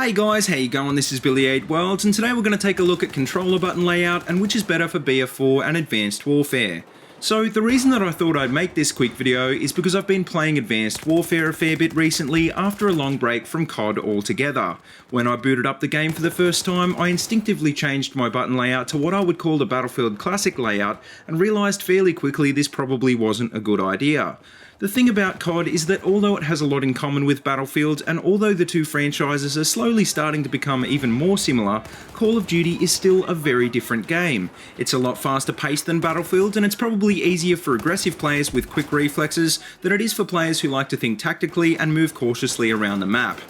Hey guys, how you going? This is BillyEatWorld, and today we're going to take a look at controller button layout and which is better for BF4 and Advanced Warfare. So the reason that I thought I'd make this quick video is because I've been playing Advanced Warfare a fair bit recently after a long break from COD altogether. When I booted up the game for the first time, I instinctively changed my button layout to what I would call the Battlefield Classic layout and realised fairly quickly this probably wasn't a good idea. The thing about COD is that although it has a lot in common with Battlefield, and although the two franchises are slowly starting to become even more similar, Call of Duty is still a very different game. It's a lot faster paced than Battlefield, and it's probably easier for aggressive players with quick reflexes than it is for players who like to think tactically and move cautiously around the map.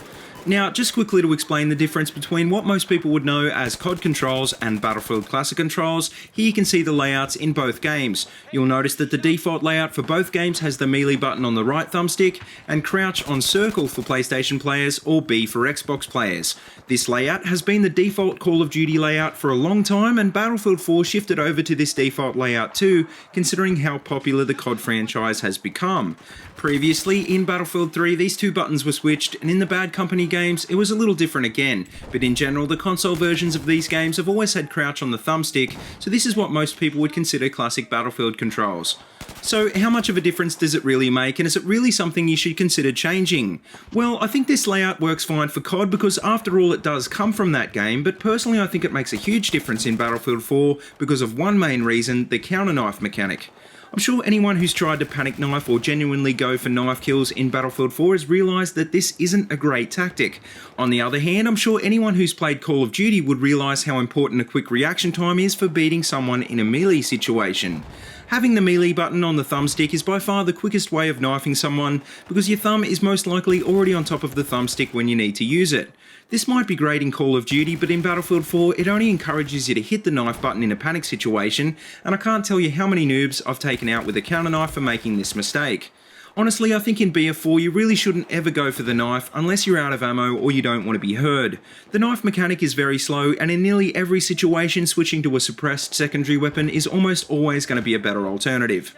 Now, just quickly to explain the difference between what most people would know as COD controls and Battlefield Classic controls, here you can see the layouts in both games. You'll notice that the default layout for both games has the melee button on the right thumbstick and crouch on circle for PlayStation players or B for Xbox players. This layout has been the default Call of Duty layout for a long time, and Battlefield 4 shifted over to this default layout too, considering how popular the COD franchise has become. Previously, in Battlefield 3, these two buttons were switched, and in the Bad Company games, it was a little different again, but in general, the console versions of these games have always had crouch on the thumbstick, so this is what most people would consider classic Battlefield controls. So how much of a difference does it really make, and is it really something you should consider changing? Well, I think this layout works fine for COD because after all it does come from that game, but personally I think it makes a huge difference in Battlefield 4 because of one main reason, the counter knife mechanic. I'm sure anyone who's tried to panic knife or genuinely go for knife kills in Battlefield 4 has realised that this isn't a great tactic. On the other hand, I'm sure anyone who's played Call of Duty would realise how important a quick reaction time is for beating someone in a melee situation. Having the melee button on the thumbstick is by far the quickest way of knifing someone because your thumb is most likely already on top of the thumbstick when you need to use it. This might be great in Call of Duty, but in Battlefield 4 it only encourages you to hit the knife button in a panic situation, and I can't tell you how many noobs I've taken out with a counter knife for making this mistake. Honestly, I think in BF4 you really shouldn't ever go for the knife unless you're out of ammo or you don't want to be heard. The knife mechanic is very slow, and in nearly every situation switching to a suppressed secondary weapon is almost always going to be a better alternative.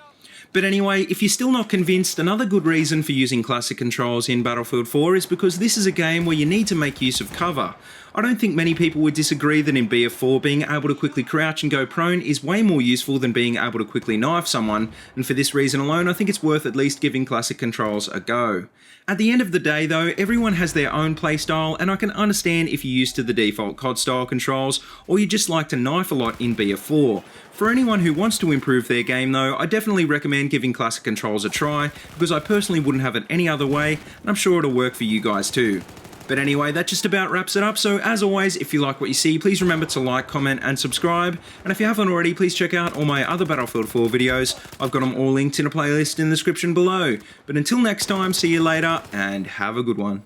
But anyway, if you're still not convinced, another good reason for using classic controls in Battlefield 4 is because this is a game where you need to make use of cover. I don't think many people would disagree that in BF4 being able to quickly crouch and go prone is way more useful than being able to quickly knife someone, and for this reason alone I think it's worth at least giving classic controls a go. At the end of the day though, everyone has their own playstyle, and I can understand if you're used to the default COD style controls or you just like to knife a lot in BF4. For anyone who wants to improve their game though, I definitely recommend giving classic controls a try because I personally wouldn't have it any other way, and I'm sure it'll work for you guys too. But anyway, that just about wraps it up, so as always, if you like what you see, please remember to like, comment and subscribe, and if you haven't already, please check out all my other Battlefield 4 videos. I've got them all linked in a playlist in the description below. But until next time, see you later, and have a good one.